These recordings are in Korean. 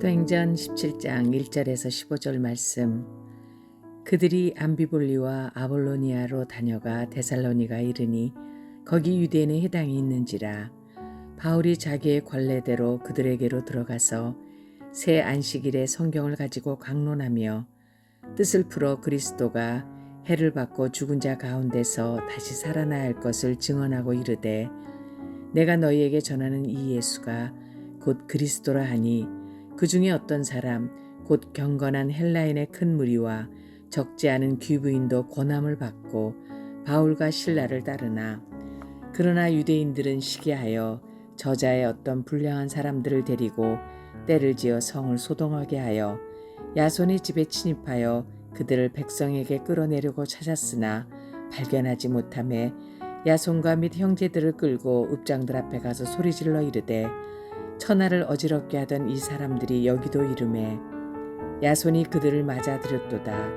사도행전 17장 1절에서 15절 말씀. 그들이 암비볼리와 아볼로니아로 다녀가 데살로니가 이르니 거기 유대인의 회당이 있는지라. 바울이 자기의 관례대로 그들에게로 들어가서 새 안식일에 성경을 가지고 강론하며 뜻을 풀어 그리스도가 해를 받고 죽은 자 가운데서 다시 살아나야 할 것을 증언하고 이르되, 내가 너희에게 전하는 이 예수가 곧 그리스도라 하니 그 중에 어떤 사람 곧 경건한 헬라인의 큰 무리와 적지 않은 귀부인도 권함을 받고 바울과 실라를 따르나, 그러나 유대인들은 시기하여 저자의 어떤 불량한 사람들을 데리고 때를 지어 성을 소동하게 하여 야손의 집에 침입하여 그들을 백성에게 끌어내려고 찾았으나 발견하지 못하매 야손과 및 형제들을 끌고 읍장들 앞에 가서 소리질러 이르되, 천하를 어지럽게 하던 이 사람들이 여기도 이르매 야손이 그들을 맞아들였도다.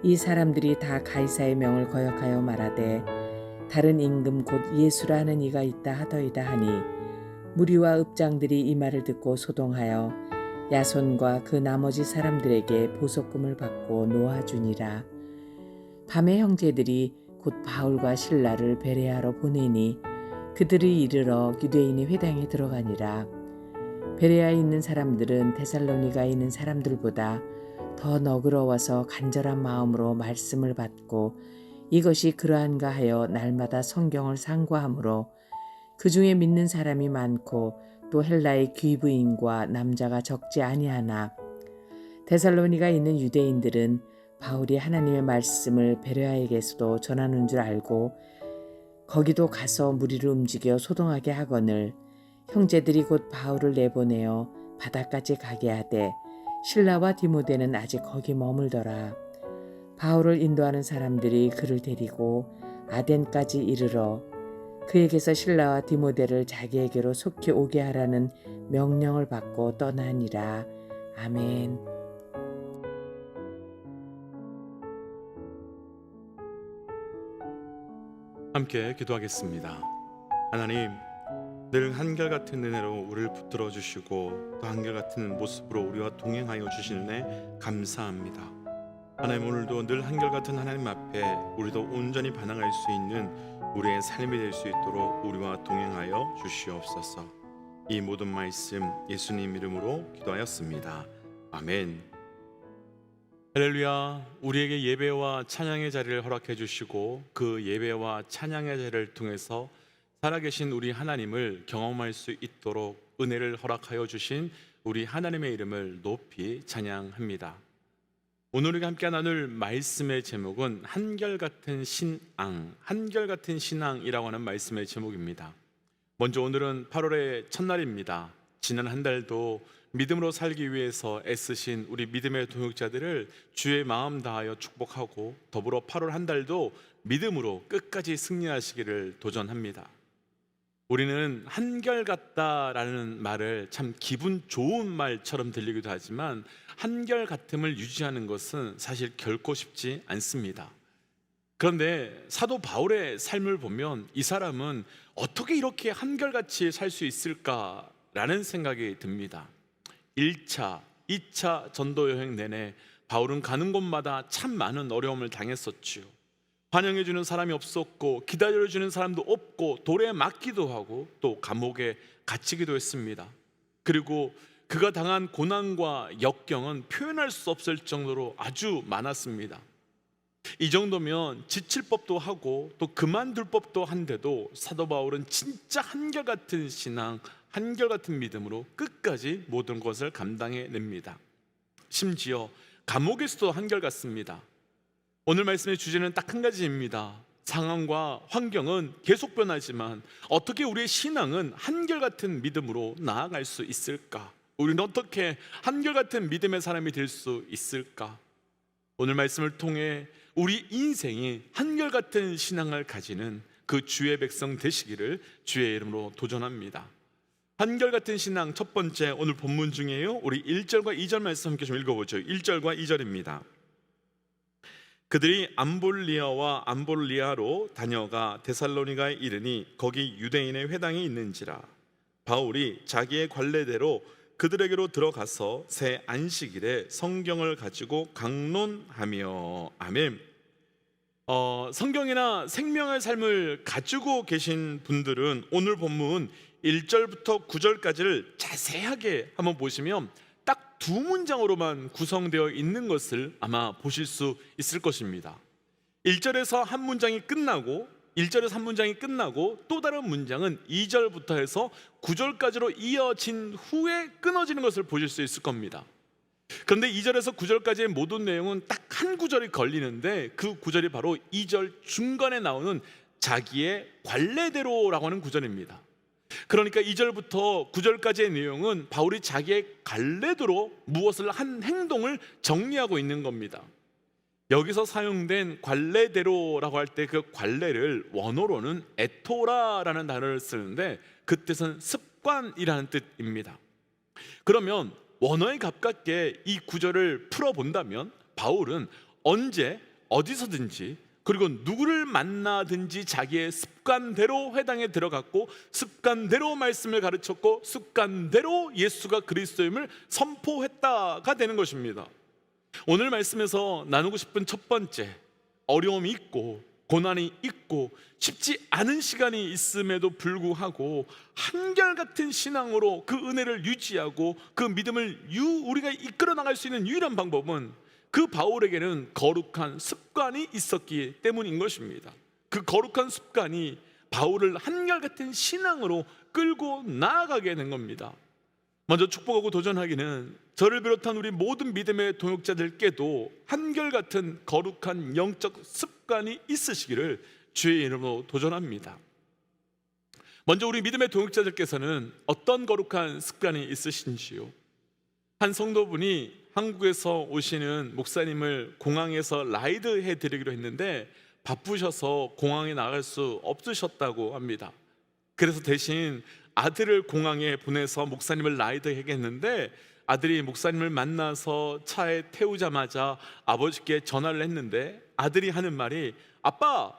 이 사람들이 다 가이사의 명을 거역하여 말하되, 다른 임금 곧 예수라 하는 이가 있다 하더이다 하니, 무리와 읍장들이 이 말을 듣고 소동하여 야손과 그 나머지 사람들에게 보석금을 받고 놓아주니라. 밤에 형제들이 곧 바울과 실라를 베레아로 보내니 그들이 이르러 유대인의 회당에 들어가니라. 베레아에 있는 사람들은 데살로니가에 있는 사람들보다 더 너그러워서 간절한 마음으로 말씀을 받고 이것이 그러한가 하여 날마다 성경을 상고하므로 그 중에 믿는 사람이 많고 또 헬라의 귀부인과 남자가 적지 아니하나, 데살로니가에 있는 유대인들은 바울이 하나님의 말씀을 베레아에게서도 전하는 줄 알고 거기도 가서 무리를 움직여 소동하게 하거늘 형제들이 곧 바울을 내보내어 바다까지 가게 하되 실라와 디모데는 아직 거기 머물더라. 바울을 인도하는 사람들이 그를 데리고 아덴까지 이르러 그에게서 실라와 디모데를 자기에게로 속히 오게 하라는 명령을 받고 떠나니라. 아멘. 함께 기도하겠습니다. 하나님, 늘 한결같은 은혜로 우리를 붙들어 주시고 또 한결같은 모습으로 우리와 동행하여 주시는 감사합니다. 하나님, 오늘도 늘 한결같은 하나님 앞에 우리도 온전히 반응할 수 있는 우리의 삶이 될 수 있도록 우리와 동행하여 주시옵소서. 이 모든 말씀 예수님 이름으로 기도하였습니다. 아멘. 할렐루야. 우리에게 예배와 찬양의 자리를 허락해 주시고 그 예배와 찬양의 자리를 통해서 살아계신 우리 하나님을 경험할 수 있도록 은혜를 허락하여 주신 우리 하나님의 이름을 높이 찬양합니다. 오늘 우리가 함께 나눌 말씀의 제목은 한결같은 신앙, 한결같은 신앙이라고 하는 말씀의 제목입니다. 먼저 오늘은 8월의 첫날입니다. 지난 한 달도 믿음으로 살기 위해서 애쓰신 우리 믿음의 동역자들을 주의 마음 다하여 축복하고 더불어 8월 한 달도 믿음으로 끝까지 승리하시기를 도전합니다. 우리는 한결같다라는 말을 참 기분 좋은 말처럼 들리기도 하지만 한결같음을 유지하는 것은 사실 결코 쉽지 않습니다. 그런데 사도 바울의 삶을 보면 이 사람은 어떻게 이렇게 한결같이 살 수 있을까라는 생각이 듭니다. 1차, 2차 전도 여행 내내 바울은 가는 곳마다 참 많은 어려움을 당했었지요. 환영해주는 사람이 없었고 기다려주는 사람도 없고 돌에 맞기도 하고 또 감옥에 갇히기도 했습니다. 그리고 그가 당한 고난과 역경은 표현할 수 없을 정도로 아주 많았습니다. 이 정도면 지칠 법도 하고 또 그만둘 법도 한데도 사도 바울은 진짜 한결같은 신앙, 한결같은 믿음으로 끝까지 모든 것을 감당해냅니다. 심지어 감옥에서도 한결같습니다. 오늘 말씀의 주제는 딱 한 가지입니다. 상황과 환경은 계속 변하지만 어떻게 우리의 신앙은 한결같은 믿음으로 나아갈 수 있을까? 우리는 어떻게 한결같은 믿음의 사람이 될 수 있을까? 오늘 말씀을 통해 우리 인생이 한결같은 신앙을 가지는 그 주의 백성 되시기를 주의 이름으로 도전합니다. 한결같은 신앙 첫 번째, 오늘 본문 중에요, 우리 1절과 2절 말씀 함께 좀 읽어보죠. 1절과 2절입니다. 그들이 암볼리아와 암볼리아로 다녀가 데살로니가에 이르니 거기 유대인의 회당이 있는지라. 바울이 자기의 관례대로 그들에게로 들어가서 새 안식일에 성경을 가지고 강론하며. 아멘. 성경이나 생명의 삶을 가지고 계신 분들은 오늘 본문 1절부터 9절까지를 자세하게 한번 보시면 딱 두 문장으로만 구성되어 있는 것을 아마 보실 수 있을 것입니다. 1절에서 한 문장이 끝나고 1절에서 한 문장이 끝나고 또 다른 문장은 2절부터 해서 9절까지로 이어진 후에 끊어지는 것을 보실 수 있을 겁니다. 그런데 2절에서 9절까지의 모든 내용은 딱 한 구절이 걸리는데 그 구절이 바로 2절 중간에 나오는 자기의 관례대로라고 하는 구절입니다. 그러니까 2절부터 9절까지의 내용은 바울이 자기의 관례대로 무엇을 한 행동을 정리하고 있는 겁니다. 여기서 사용된 관례대로라고 할 때 그 관례를 원어로는 에토라라는 단어를 쓰는데 그 뜻은 습관이라는 뜻입니다. 그러면 원어에 가깝게 이 구절을 풀어본다면 바울은 언제 어디서든지 그리고 누구를 만나든지 자기의 습관대로 회당에 들어갔고 습관대로 말씀을 가르쳤고 습관대로 예수가 그리스도임을 선포했다가 되는 것입니다. 오늘 말씀에서 나누고 싶은 첫 번째, 어려움이 있고 고난이 있고 쉽지 않은 시간이 있음에도 불구하고 한결같은 신앙으로 그 은혜를 유지하고 그 믿음을 우리가 이끌어 나갈 수 있는 유일한 방법은 그 바울에게는 거룩한 습관이 있었기 때문인 것입니다. 그 거룩한 습관이 바울을 한결같은 신앙으로 끌고 나아가게 된 겁니다. 먼저 축복하고 도전하기는 저를 비롯한 우리 모든 믿음의 동역자들께도 한결같은 거룩한 영적 습관이 있으시기를 주의 이름으로 도전합니다. 먼저 우리 믿음의 동역자들께서는 어떤 거룩한 습관이 있으신지요? 한 성도분이 한국에서 오시는 목사님을 공항에서 라이드 해드리기로 했는데 바쁘셔서 공항에 나갈 수 없으셨다고 합니다. 그래서 대신 아들을 공항에 보내서 목사님을 라이드하게 했는데 아들이 목사님을 만나서 차에 태우자마자 아버지께 전화를 했는데 아들이 하는 말이 아빠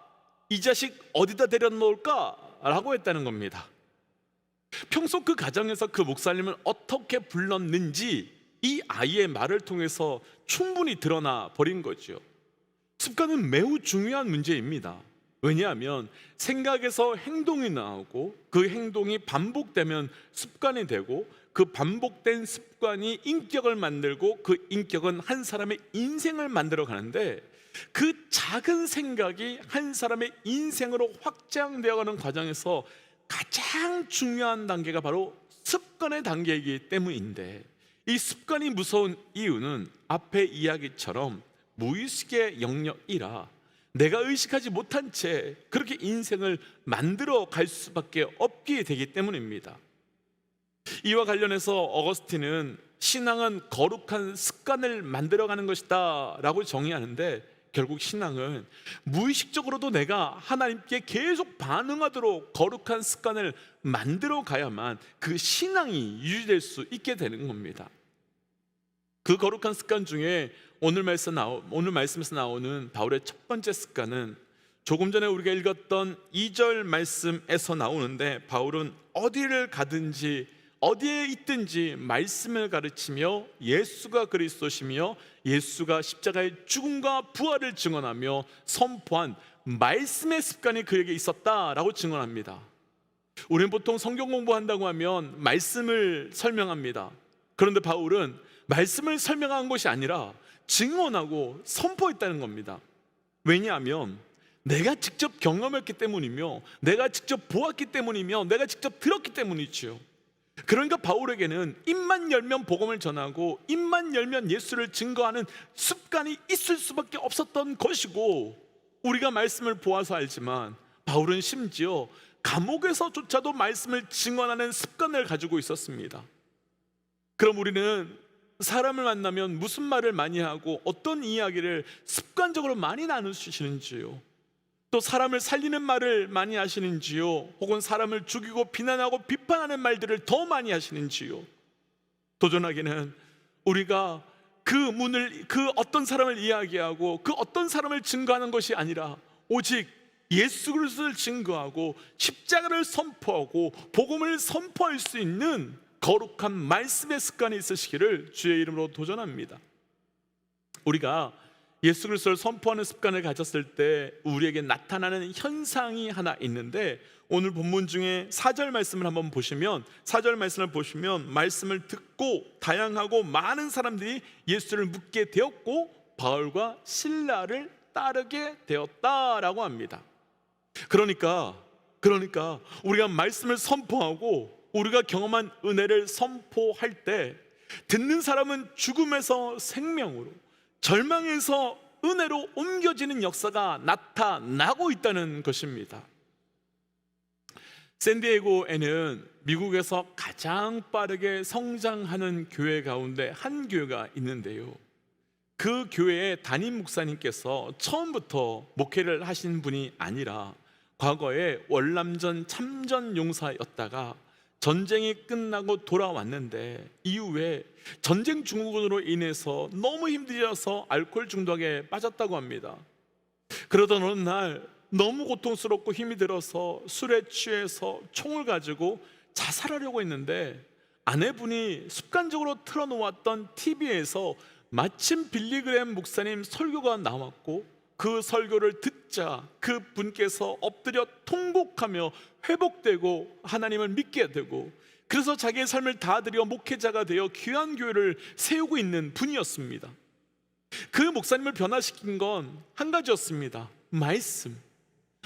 이 자식 어디다 데려놓을까? 라고 했다는 겁니다. 평소 그 가정에서 그 목사님을 어떻게 불렀는지 이 아이의 말을 통해서 충분히 드러나 버린 거죠. 습관은 매우 중요한 문제입니다. 왜냐하면 생각에서 행동이 나오고 그 행동이 반복되면 습관이 되고 그 반복된 습관이 인격을 만들고 그 인격은 한 사람의 인생을 만들어 가는데 그 작은 생각이 한 사람의 인생으로 확장되어 가는 과정에서 가장 중요한 단계가 바로 습관의 단계이기 때문인데 이 습관이 무서운 이유는 앞의 이야기처럼 무의식의 영역이라 내가 의식하지 못한 채 그렇게 인생을 만들어 갈 수밖에 없게 되기 때문입니다. 이와 관련해서 어거스틴은 신앙은 거룩한 습관을 만들어가는 것이다 라고 정의하는데 결국 신앙은 무의식적으로도 내가 하나님께 계속 반응하도록 거룩한 습관을 만들어 가야만 그 신앙이 유지될 수 있게 되는 겁니다. 그 거룩한 습관 중에 오늘 말씀에서 나오는 바울의 첫 번째 습관은 조금 전에 우리가 읽었던 2절 말씀에서 나오는데 바울은 어디를 가든지 어디에 있든지 말씀을 가르치며 예수가 그리스도시며 예수가 십자가의 죽음과 부활을 증언하며 선포한 말씀의 습관이 그에게 있었다라고 증언합니다. 우리는 보통 성경 공부한다고 하면 말씀을 설명합니다. 그런데 바울은 말씀을 설명한 것이 아니라 증언하고 선포했다는 겁니다. 왜냐하면 내가 직접 경험했기 때문이며 내가 직접 보았기 때문이며 내가 직접 들었기 때문이지요. 그러니까 바울에게는 입만 열면 복음을 전하고 입만 열면 예수를 증거하는 습관이 있을 수밖에 없었던 것이고 우리가 말씀을 보아서 알지만 바울은 심지어 감옥에서조차도 말씀을 증언하는 습관을 가지고 있었습니다. 그럼 우리는 사람을 만나면 무슨 말을 많이 하고 어떤 이야기를 습관적으로 많이 나누시는지요? 또 사람을 살리는 말을 많이 하시는지요? 혹은 사람을 죽이고 비난하고 비판하는 말들을 더 많이 하시는지요? 도전하기는 우리가 그 어떤 사람을 이야기하고 그 어떤 사람을 증거하는 것이 아니라 오직 예수 그리스도를 증거하고 십자가를 선포하고 복음을 선포할 수 있는 거룩한 말씀의 습관이 있으시기를 주의 이름으로 도전합니다. 우리가 예수 그리스도를 선포하는 습관을 가졌을 때 우리에게 나타나는 현상이 하나 있는데, 오늘 본문 중에 4절 말씀을 한번 보시면, 4절 말씀을 보시면 말씀을 듣고 다양하고 많은 사람들이 예수를 묻게 되었고 바울과 실라를 따르게 되었다라고 합니다. 그러니까 우리가 말씀을 선포하고 우리가 경험한 은혜를 선포할 때 듣는 사람은 죽음에서 생명으로, 절망에서 은혜로 옮겨지는 역사가 나타나고 있다는 것입니다. 샌디에고에는 미국에서 가장 빠르게 성장하는 교회 가운데 한 교회가 있는데요, 그 교회의 담임 목사님께서 처음부터 목회를 하신 분이 아니라 과거에 월남전 참전 용사였다가 전쟁이 끝나고 돌아왔는데 이후에 전쟁 증후군으로 인해서 너무 힘들어서 알코올 중독에 빠졌다고 합니다. 그러던 어느 날 너무 고통스럽고 힘이 들어서 술에 취해서 총을 가지고 자살하려고 했는데, 아내분이 습관적으로 틀어놓았던 TV에서 마침 빌리그램 목사님 설교가 나왔고 그 설교를 듣자 그 분께서 엎드려 통곡하며 회복되고 하나님을 믿게 되고, 그래서 자기의 삶을 다 드려 목회자가 되어 귀한 교회를 세우고 있는 분이었습니다. 그 목사님을 변화시킨 건 한 가지였습니다. 말씀.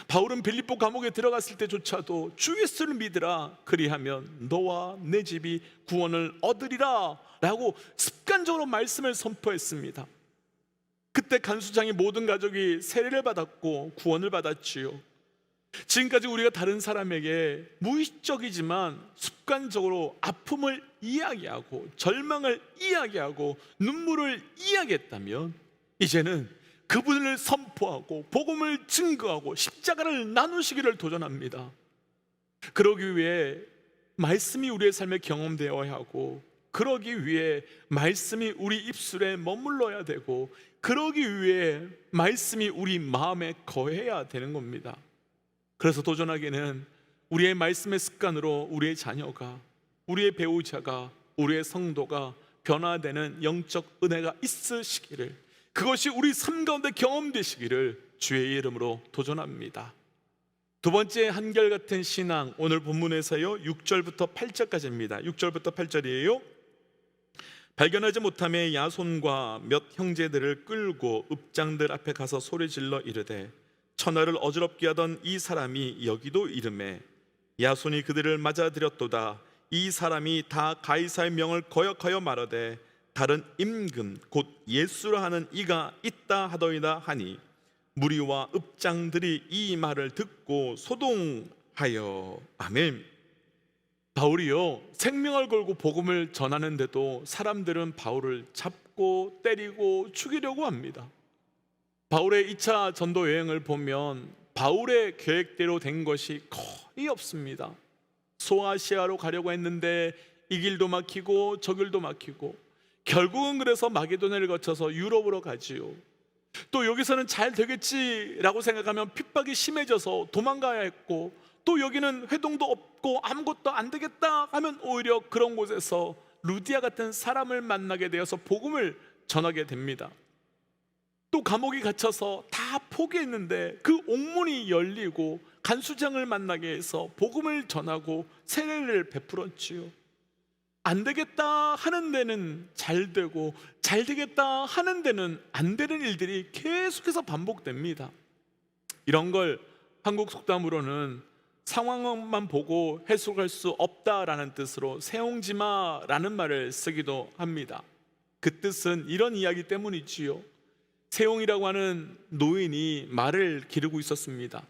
바울은 빌립보 감옥에 들어갔을 때조차도 주 예수를 믿으라, 그리하면 너와 내 집이 구원을 얻으리라 라고 습관적으로 말씀을 선포했습니다. 그때 간수장의 모든 가족이 세례를 받았고 구원을 받았지요. 지금까지 우리가 다른 사람에게 무의식적이지만 습관적으로 아픔을 이야기하고 절망을 이야기하고 눈물을 이야기했다면, 이제는 그분을 선포하고 복음을 증거하고 십자가를 나누시기를 도전합니다. 그러기 위해 말씀이 우리의 삶에 경험되어야 하고, 그러기 위해 말씀이 우리 입술에 머물러야 되고, 그러기 위해 말씀이 우리 마음에 거해야 되는 겁니다. 그래서 도전하기는 우리의 말씀의 습관으로 우리의 자녀가, 우리의 배우자가, 우리의 성도가 변화되는 영적 은혜가 있으시기를, 그것이 우리 삶 가운데 경험되시기를 주의 이름으로 도전합니다. 두 번째 한결같은 신앙, 오늘 본문에서요 6절부터 8절까지입니다. 6절부터 8절이에요. 발견하지 못함에 야손과 몇 형제들을 끌고 읍장들 앞에 가서 소리질러 이르되, 천하를 어지럽게 하던 이 사람이 여기도 이르매 야손이 그들을 맞아들였도다. 이 사람이 다 가이사의 명을 거역하여 말하되 다른 임금 곧 예수라 하는 이가 있다 하더이다 하니, 무리와 읍장들이 이 말을 듣고 소동하여. 아멘. 바울이요 생명을 걸고 복음을 전하는데도 사람들은 바울을 잡고 때리고 죽이려고 합니다. 바울의 2차 전도 여행을 보면 바울의 계획대로 된 것이 거의 없습니다. 소아시아로 가려고 했는데 이 길도 막히고 저 길도 막히고, 결국은 그래서 마게도냐를 거쳐서 유럽으로 가지요. 또 여기서는 잘 되겠지라고 생각하면 핍박이 심해져서 도망가야 했고, 또 여기는 회동도 없고 아무것도 안 되겠다 하면 오히려 그런 곳에서 루디아 같은 사람을 만나게 되어서 복음을 전하게 됩니다. 또 감옥에 갇혀서 다 포기했는데 그 옥문이 열리고 간수장을 만나게 해서 복음을 전하고 세례를 베풀었지요. 안 되겠다 하는 데는 잘 되고 잘 되겠다 하는 데는 안 되는 일들이 계속해서 반복됩니다. 이런 걸 한국 속담으로는 상황만 보고 해석할 수 없다라는 뜻으로 세옹지마라는 말을 쓰기도 합니다. 그 뜻은 이런 이야기 때문이지요. 세옹이라고 하는 노인이 말을 기르고 있었습니다.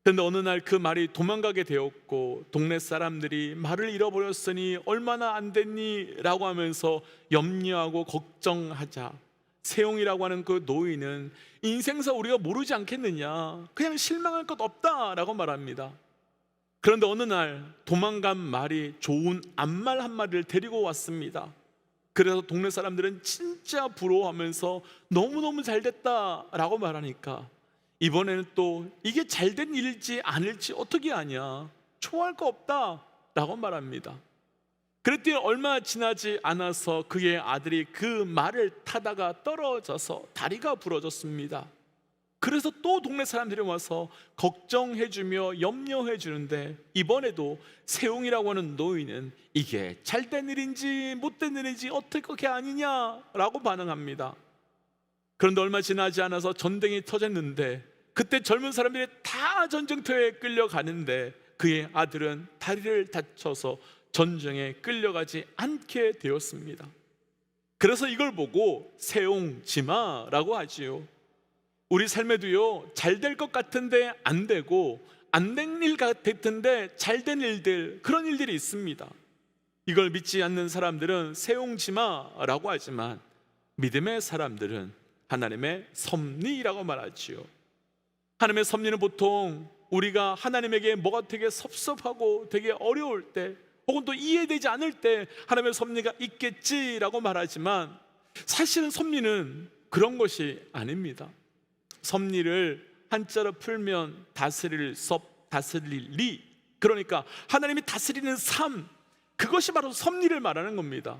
그런데 어느 날 그 말이 도망가게 되었고, 동네 사람들이 말을 잃어버렸으니 얼마나 안 됐니? 라고 하면서 염려하고 걱정하자, 세옹이라고 하는 그 노인은 인생사 우리가 모르지 않겠느냐, 그냥 실망할 것 없다 라고 말합니다. 그런데 어느 날 도망간 말이 좋은 암말 한 마리를 데리고 왔습니다. 그래서 동네 사람들은 진짜 부러워하면서 너무너무 잘 됐다 라고 말하니까, 이번에는 또 이게 잘된 일일지 아닐지 어떻게 아냐, 좋아할 거 없다 라고 말합니다. 그랬더니 얼마 지나지 않아서 그의 아들이 그 말을 타다가 떨어져서 다리가 부러졌습니다. 그래서 또 동네 사람들이 와서 걱정해주며 염려해주는데, 이번에도 세웅이라고 하는 노인은 이게 잘된 일인지 못된 일인지 어떻게 그게 아니냐라고 반응합니다. 그런데 얼마 지나지 않아서 전쟁이 터졌는데, 그때 젊은 사람들이 다 전쟁터에 끌려가는데 그의 아들은 다리를 다쳐서 전쟁에 끌려가지 않게 되었습니다. 그래서 이걸 보고 세옹지마라고 하지요. 우리 삶에도요, 잘 될 것 같은데 안 되고, 안 된 일 같았는데 잘 된 일들, 그런 일들이 있습니다. 이걸 믿지 않는 사람들은 세옹지마라고 하지만, 믿음의 사람들은 하나님의 섭리라고 말하지요. 하나님의 섭리는 보통 우리가 하나님에게 뭐가 되게 섭섭하고 되게 어려울 때, 혹은 또 이해되지 않을 때 하나님의 섭리가 있겠지라고 말하지만, 사실은 섭리는 그런 것이 아닙니다. 섭리를 한자로 풀면 다스릴 섭, 다스릴 리, 그러니까 하나님이 다스리는 삶, 그것이 바로 섭리를 말하는 겁니다.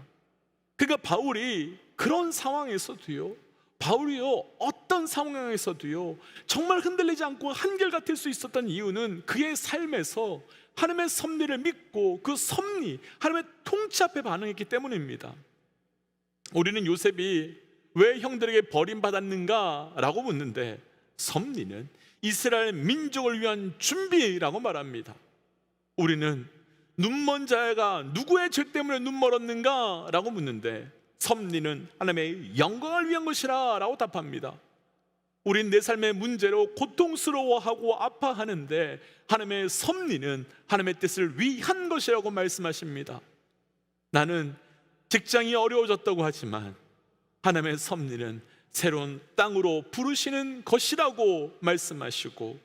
그러니까 바울이 그런 상황에서도요, 바울이요, 어떤 상황에서도요 정말 흔들리지 않고 한결같을 수 있었던 이유는 그의 삶에서 하나님의 섭리를 믿고 그 섭리, 하나님의 통치 앞에 반응했기 때문입니다. 우리는 요셉이 왜 형들에게 버림받았는가 라고 묻는데, 섭리는 이스라엘 민족을 위한 준비라고 말합니다. 우리는 눈먼 자가 누구의 죄 때문에 눈 멀었는가 라고 묻는데, 섭리는 하나님의 영광을 위한 것이라 라고 답합니다. 우린 내 삶의 문제로 고통스러워하고 아파하는데, 하나님의 섭리는 하나님의 뜻을 위한 것이라고 말씀하십니다. 나는 직장이 어려워졌다고 하지만 하나님의 섭리는 새로운 땅으로 부르시는 것이라고 말씀하시고,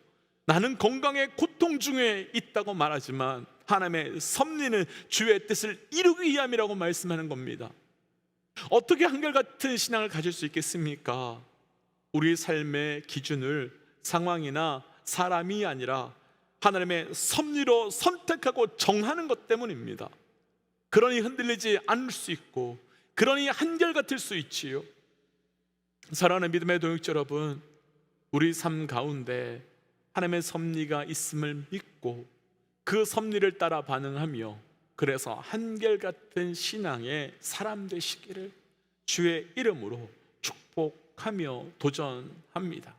나는 건강의 고통 중에 있다고 말하지만 하나님의 섭리는 주의 뜻을 이루기 위함이라고 말씀하는 겁니다. 어떻게 한결같은 신앙을 가질 수 있겠습니까? 우리 삶의 기준을 상황이나 사람이 아니라 하나님의 섭리로 선택하고 정하는 것 때문입니다. 그러니 흔들리지 않을 수 있고, 그러니 한결같을 수 있지요. 사랑하는 믿음의 동역자 여러분, 우리 삶 가운데 하나님의 섭리가 있음을 믿고 그 섭리를 따라 반응하며, 그래서 한결같은 신앙의 사람 되시기를 주의 이름으로 축복하며 도전합니다.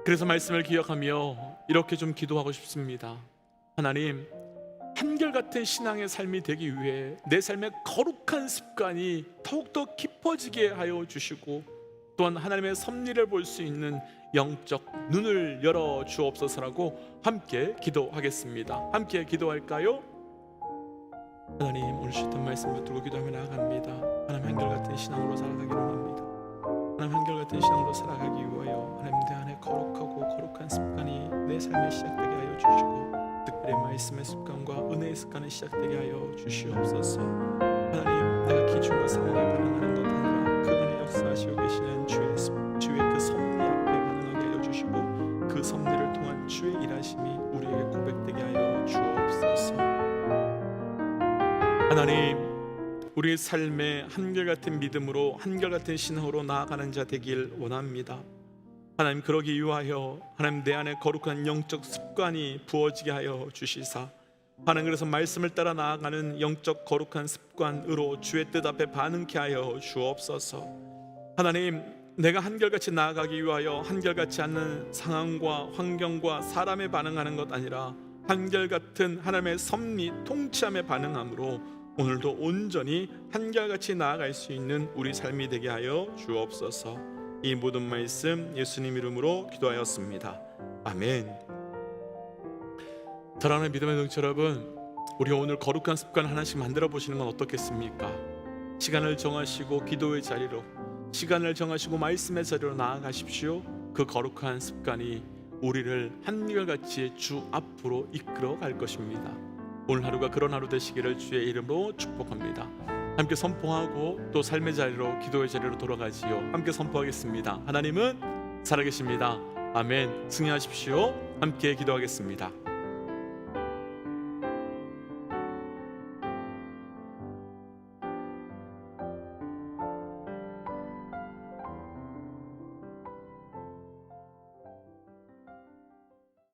그래서 말씀을 기억하며 이렇게 좀 기도하고 싶습니다. 하나님, 한결같은 신앙의 삶이 되기 위해 내 삶의 거룩한 습관이 더욱더 깊어지게 하여 주시고, 또한 하나님의 섭리를 볼 수 있는 영적 눈을 열어 주옵소서라고 함께 기도하겠습니다. 함께 기도할까요? 하나님, 오늘 주셨던 말씀을 들고 기도하며 나아갑니다. 하나님, 한결같은 신앙으로 살아가기를 원합니다. 하나님, 한결같은 신앙으로 살아가기 위하여 하나님 내 안에 거룩한 습관이 내 삶에 시작되게 하여 주시고, 특별히 말씀의 습관과 은혜의 습관이 시작되게 하여 주시옵소서. 하나님, 내가 기준과 상황에 반응하는 것 아니라 그 안에 역사하시고 계시는 주의 그 섭리 앞에 반응하게 하여 주시고, 그 섭리를 통한 주의 일하심이 우리에게 고백되게 하여 주옵소서. 하나님, 우리의 삶에 한결같은 믿음으로 한결같은 신앙으로 나아가는 자 되길 원합니다. 하나님, 그러기 위하여 하나님 내 안에 거룩한 영적 습관이 부어지게 하여 주시사, 하나님 그래서 말씀을 따라 나아가는 영적 거룩한 습관으로 주의 뜻 앞에 반응케 하여 주옵소서. 하나님, 내가 한결같이 나아가기 위하여 한결같지 않는 상황과 환경과 사람에 반응하는 것 아니라 한결같은 하나님의 섭리 통치함에 반응함으로 오늘도 온전히 한결같이 나아갈 수 있는 우리 삶이 되게 하여 주옵소서. 이 모든 말씀 예수님 이름으로 기도하였습니다. 아멘. 사랑하는 믿음의 동지 여러분, 우리 오늘 거룩한 습관 하나씩 만들어 보시는 건 어떻겠습니까? 시간을 정하시고 기도의 자리로, 시간을 정하시고 말씀의 자리로 나아가십시오. 그 거룩한 습관이 우리를 한결같이 주 앞으로 이끌어 갈 것입니다. 오늘 하루가 그런 하루 되시기를 주의 이름으로 축복합니다. 함께 선포하고 또 삶의 자리로, 기도의 자리로 돌아가지요. 함께 선포하겠습니다. 하나님은 살아계십니다. 아멘. 승리하십시오. 함께 기도하겠습니다.